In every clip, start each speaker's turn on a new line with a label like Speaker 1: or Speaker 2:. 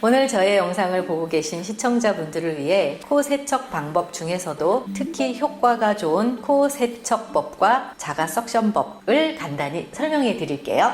Speaker 1: 오늘 저의 영상을 보고 계신 시청자분들을 위해 코 세척 방법 중에서도 특히 효과가 좋은 코 세척법과 자가 석션법을 간단히 설명해 드릴게요.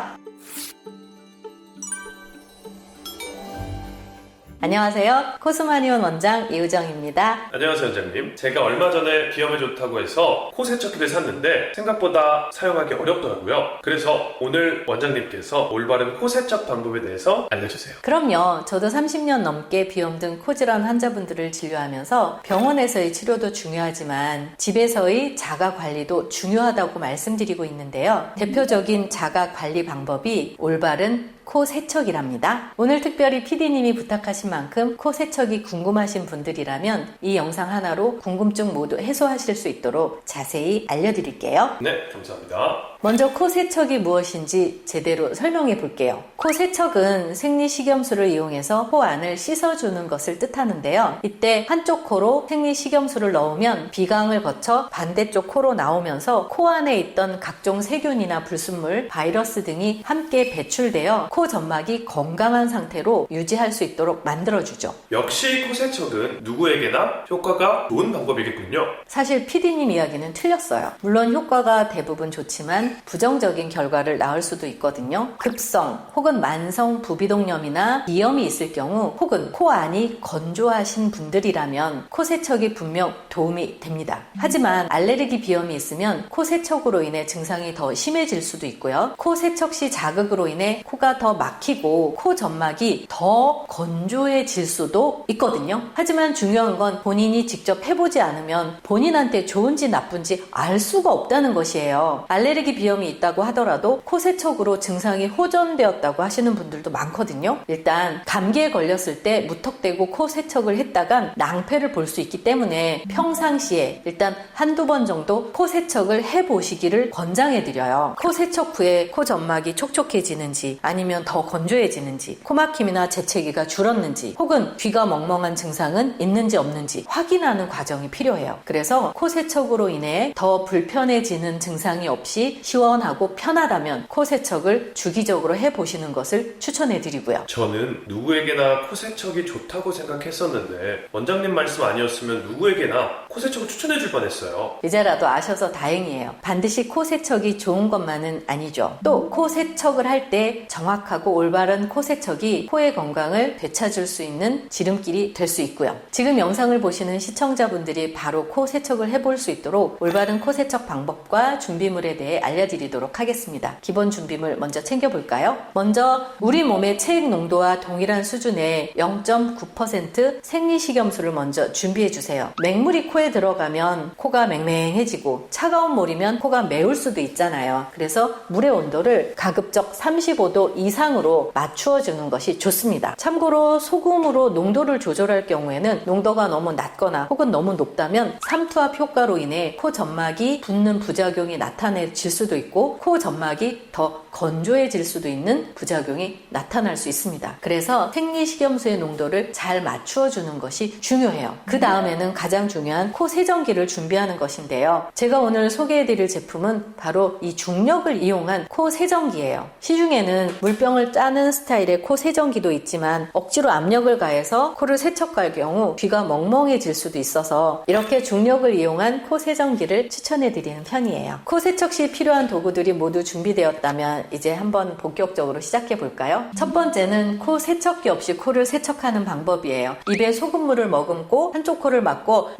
Speaker 1: 안녕하세요. 코스마니온 원장 이우정입니다.
Speaker 2: 안녕하세요 원장님. 제가 얼마 전에 비염에 좋다고 해서 코 세척기를 샀는데 생각보다 사용하기 어렵더라고요. 그래서 오늘 원장님께서 올바른 코 세척 방법에 대해서 알려주세요.
Speaker 1: 그럼요. 저도 30년 넘게 비염 등 코질환 환자분들을 진료하면서 병원에서의 치료도 중요하지만 집에서의 자가 관리도 중요하다고 말씀드리고 있는데요. 대표적인 자가 관리 방법이 올바른 코 세척이랍니다. 오늘 특별히 PD님이 부탁하신 만큼 코 세척이 궁금하신 분들이라면 이 영상 하나로 궁금증 모두 해소하실 수 있도록 자세히 알려드릴게요.
Speaker 2: 네, 감사합니다.
Speaker 1: 먼저 코 세척이 무엇인지 제대로 설명해 볼게요. 코 세척은 생리식염수를 이용해서 코 안을 씻어주는 것을 뜻하는데요. 이때 한쪽 코로 생리식염수를 넣으면 비강을 거쳐 반대쪽 코로 나오면서 코 안에 있던 각종 세균이나 불순물, 바이러스 등이 함께 배출되어 코 점막이 건강한 상태로 유지할 수 있도록 만들어주죠.
Speaker 2: 역시 코 세척은 누구에게나 효과가 좋은 방법이겠군요.
Speaker 1: 사실 PD님 이야기는 틀렸어요. 물론 효과가 대부분 좋지만 부정적인 결과를 낳을 수도 있거든요. 급성 혹은 만성 부비동염이나 비염이 있을 경우 혹은 코 안이 건조하신 분들이라면 코 세척이 분명 도움이 됩니다. 하지만 알레르기 비염이 있으면 코 세척으로 인해 증상이 더 심해질 수도 있고요. 코 세척 시 자극으로 인해 코가 더 막히고 코 점막이 더 건조해질 수도 있거든요. 하지만 중요한 건 본인이 직접 해보지 않으면 본인한테 좋은지 나쁜지 알 수가 없다는 것이에요. 알레르기 비염이 있다고 하더라도 코 세척으로 증상이 호전되었다고 하시는 분들도 많거든요. 일단 감기에 걸렸을 때 무턱대고 코 세척을 했다간 낭패를 볼 수 있기 때문에 평상시에 일단 한두 번 정도 코 세척을 해보시기를 권장해드려요. 코 세척 후에 코 점막이 촉촉해지는지 아니면 더 건조해지는지 코막힘이나 재채기가 줄었는지 혹은 귀가 멍멍한 증상은 있는지 없는지 확인하는 과정이 필요해요. 그래서 코 세척으로 인해 더 불편해지는 증상이 없이 시원하고 편하다면 코 세척을 주기적으로 해보시는 것을 추천해드리고요.
Speaker 2: 저는 누구에게나 코 세척이 좋다고 생각했었는데 원장님 말씀 아니었으면 누구에게나 코 세척을 추천해줄 뻔했어요.
Speaker 1: 이제라도 아셔서 다행이에요. 반드시 코 세척이 좋은 것만은 아니죠. 또 코 세척을 할 때 정확하고 올바른 코 세척이 코의 건강을 되찾을 수 있는 지름길이 될 수 있고요. 지금 영상을 보시는 시청자분들이 바로 코 세척을 해볼 수 있도록 올바른 코 세척 방법과 준비물에 대해 알려드리도록 하겠습니다. 기본 준비물 먼저 챙겨볼까요? 먼저 우리 몸의 체액 농도와 동일한 수준의 0.9% 생리식염수를 먼저 준비해주세요. 맹물이 코에 들어가면 코가 맹맹해지고 차가운 물이면 코가 매울 수도 있잖아요. 그래서 물의 온도를 가급적 35도 이상으로 맞추어주는 것이 좋습니다. 참고로 소금으로 농도를 조절할 경우에는 농도가 너무 낮거나 혹은 너무 높다면 삼투압 효과로 인해 코 점막이 붓는 부작용이 나타내질 수도 있고 코 점막이 더 건조해질 수도 있는 부작용이 나타날 수 있습니다. 그래서 생리식염수의 농도를 잘 맞추어주는 것이 중요해요. 그 다음에는 가장 중요한 코 세정기를 준비하는 것인데요. 제가 오늘 소개해드릴 제품은 바로 이 중력을 이용한 코 세정기예요. 시중에는 물병을 짜는 스타일의 코 세정기도 있지만 억지로 압력을 가해서 코를 세척할 경우 귀가 멍멍해질 수도 있어서 이렇게 중력을 이용한 코 세정기를 추천해드리는 편이에요. 코 세척 시 필요한 도구들이 모두 준비되었다면 이제 한번 본격적으로 시작해 볼까요? 첫 번째는 코 세척기 없이 코를 세척하는 방법이에요. 입에 소금물을 머금고 한쪽 코를 막고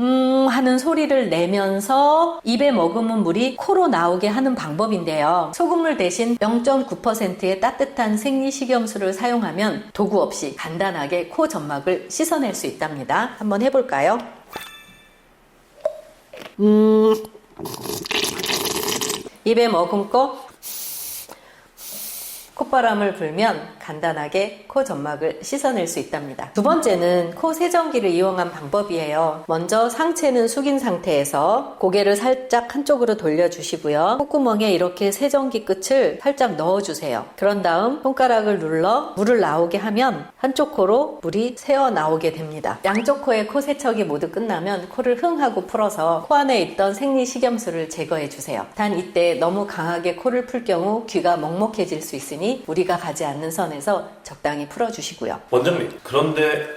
Speaker 1: 하는 소리를 내면서 입에 머금은 물이 코로 나오게 하는 방법인데요. 소금물 대신 0.9%의 따뜻한 생리식염수를 사용하면 도구 없이 간단하게 코 점막을 씻어낼 수 있답니다. 한번 해볼까요? 입에 머금고 콧바람을 불면 간단하게 코 점막을 씻어낼 수 있답니다. 두 번째는 코 세정기를 이용한 방법이에요. 먼저 상체는 숙인 상태에서 고개를 살짝 한쪽으로 돌려주시고요. 콧구멍에 이렇게 세정기 끝을 살짝 넣어주세요. 그런 다음 손가락을 눌러 물을 나오게 하면 한쪽 코로 물이 새어 나오게 됩니다. 양쪽 코의 코 세척이 모두 끝나면 코를 흥 하고 풀어서 코 안에 있던 생리식염수를 제거해주세요. 단 이때 너무 강하게 코를 풀 경우 귀가 먹먹해질 수 있으니 무리가 가지 않는 선에 선에서 적당히 풀어주시고요.
Speaker 2: 원장님, 그런데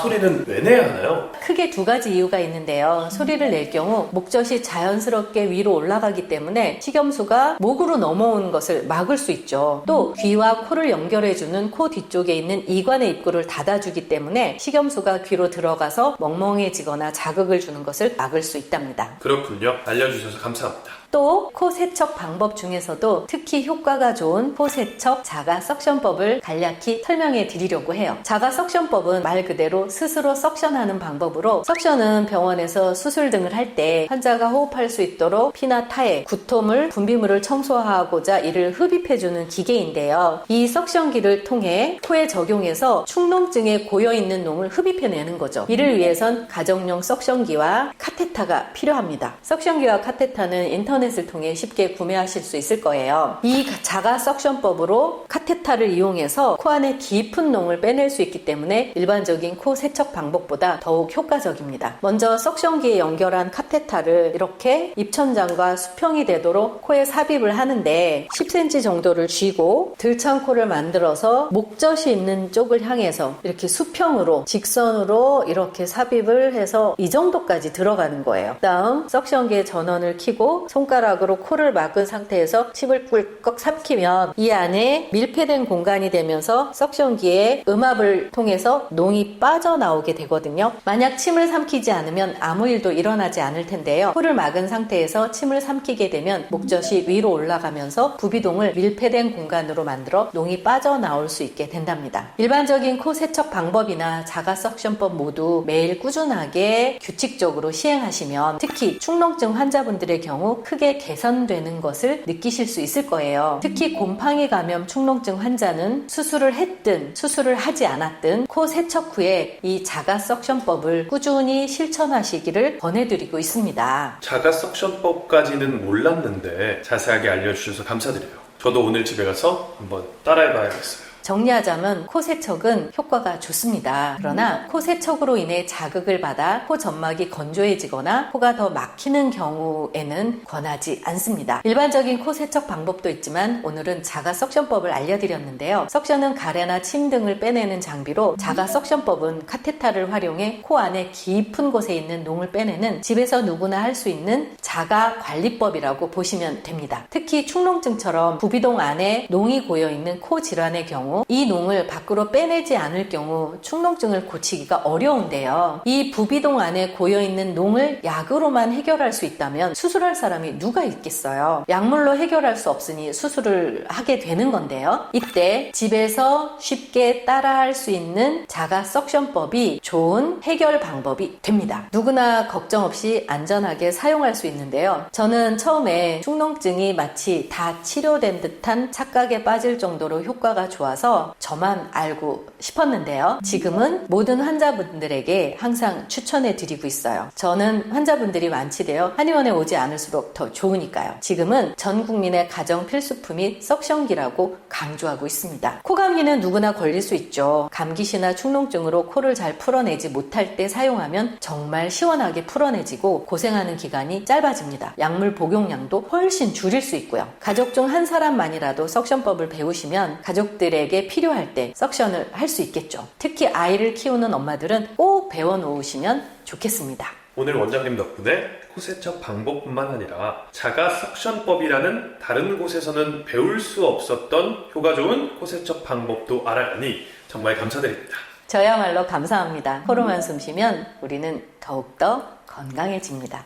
Speaker 2: 소리는 왜 내야 하나요?
Speaker 1: 크게 두 가지 이유가 있는데요. 소리를 낼 경우 목젖이 자연스럽게 위로 올라가기 때문에 식염수가 목으로 넘어오는 것을 막을 수 있죠. 또 귀와 코를 연결해주는 코 뒤쪽에 있는 이관의 입구를 닫아주기 때문에 식염수가 귀로 들어가서 멍멍해지거나 자극을 주는 것을 막을 수 있답니다.
Speaker 2: 그렇군요. 알려주셔서 감사합니다.
Speaker 1: 또 코 세척 방법 중에서도 특히 효과가 좋은 코 세척 자가 석션법을 간략히 설명해 드리려고 해요. 자가 석션법은 말 그대로 스스로 석션하는 방법으로, 석션은 병원에서 수술 등을 할 때 환자가 호흡할 수 있도록 피나 타액, 구토물, 분비물을 청소하고자 이를 흡입해주는 기계인데요. 이 석션기를 통해 코에 적용해서 축농증에 고여있는 놈을 흡입해내는 거죠. 이를 위해선 가정용 석션기와 카테타가 필요합니다. 석션기와 카테타는 인터넷을 통해 쉽게 구매하실 수 있을 거예요. 이 자가 석션법으로 카테타를 이용해서 코 안에 깊은 놈을 빼낼 수 있기 때문에 일반적인 코 세척 방법보다 더욱 효과적입니다. 먼저 석션기에 연결한 카테타를 이렇게 입천장과 수평이 되도록 코에 삽입을 하는데 10cm 정도를 쥐고 들창 코를 만들어서 목젖이 있는 쪽을 향해서 이렇게 수평으로 직선으로 이렇게 삽입을 해서 이 정도까지 들어가는 거예요. 다음 석션기의 전원을 켜고 손가락으로 코를 막은 상태에서 침을 꿀꺽 삼키면 이 안에 밀폐된 공간이 되면서 석션기의 음압을 통해서 농이 빠져나오게 되거든요. 만약 침을 삼키지 않으면 아무 일도 일어나지 않을 텐데요. 코를 막은 상태에서 침을 삼키게 되면 목젖이 위로 올라가면서 부비동을 밀폐된 공간으로 만들어 농이 빠져나올 수 있게 된답니다. 일반적인 코 세척 방법이나 자가 석션법 모두 매일 꾸준하게 규칙적으로 시행하시면 특히 축농증 환자분들의 경우 크게 개선되는 것을 느끼실 수 있을 거예요. 특히 곰팡이 감염 축농증 환자는 수술을 했든 수술을 하지 않았든 코 세척 후에 이 자가 석션법을 꾸준히 실천하시기를 권해드리고 있습니다.
Speaker 2: 자가 석션법까지는 몰랐는데 자세하게 알려주셔서 감사드려요. 저도 오늘 집에 가서 한번 따라해봐야겠어요.
Speaker 1: 정리하자면 코 세척은 효과가 좋습니다. 그러나 코 세척으로 인해 자극을 받아 코 점막이 건조해지거나 코가 더 막히는 경우에는 권하지 않습니다. 일반적인 코 세척 방법도 있지만 오늘은 자가 석션법을 알려드렸는데요. 석션은 가래나 침 등을 빼내는 장비로 자가 석션법은 카테타를 활용해 코 안에 깊은 곳에 있는 농을 빼내는 집에서 누구나 할 수 있는 자가 관리법이라고 보시면 됩니다. 특히 축농증처럼 부비동 안에 농이 고여있는 코 질환의 경우 이 농을 밖으로 빼내지 않을 경우 축농증을 고치기가 어려운데요. 이 부비동 안에 고여있는 농을 약으로만 해결할 수 있다면 수술할 사람이 누가 있겠어요? 약물로 해결할 수 없으니 수술을 하게 되는 건데요. 이때 집에서 쉽게 따라할 수 있는 자가 석션법이 좋은 해결 방법이 됩니다. 누구나 걱정 없이 안전하게 사용할 수 있는데요. 저는 처음에 축농증이 마치 다 치료된 듯한 착각에 빠질 정도로 효과가 좋아서 저만 알고 싶었는데요. 지금은 모든 환자분들에게 항상 추천해 드리고 있어요. 저는 환자분들이 완치되어 한의원에 오지 않을수록 더 좋으니까요. 지금은 전 국민의 가정 필수품이 석션기라고 강조하고 있습니다. 코감기는 누구나 걸릴 수 있죠. 감기시나 축농증으로 코를 잘 풀어내지 못할 때 사용하면 정말 시원하게 풀어내지고 고생하는 기간이 짧아집니다. 약물 복용량도 훨씬 줄일 수 있고요. 가족 중 한 사람만이라도 석션법을 배우시면 가족들에게 필요할 때 석션을 할 수 있겠죠. 특히 아이를 키우는 엄마들은 꼭 배워놓으시면 좋겠습니다.
Speaker 2: 오늘 원장님 덕분에 코 세척 방법뿐만 아니라 자가 석션법이라는 다른 곳에서는 배울 수 없었던 효과 좋은 코 세척 방법도 알아가니 정말 감사드립니다.
Speaker 1: 저야말로 감사합니다. 코로만 숨 쉬면 우리는 더욱더 건강해집니다.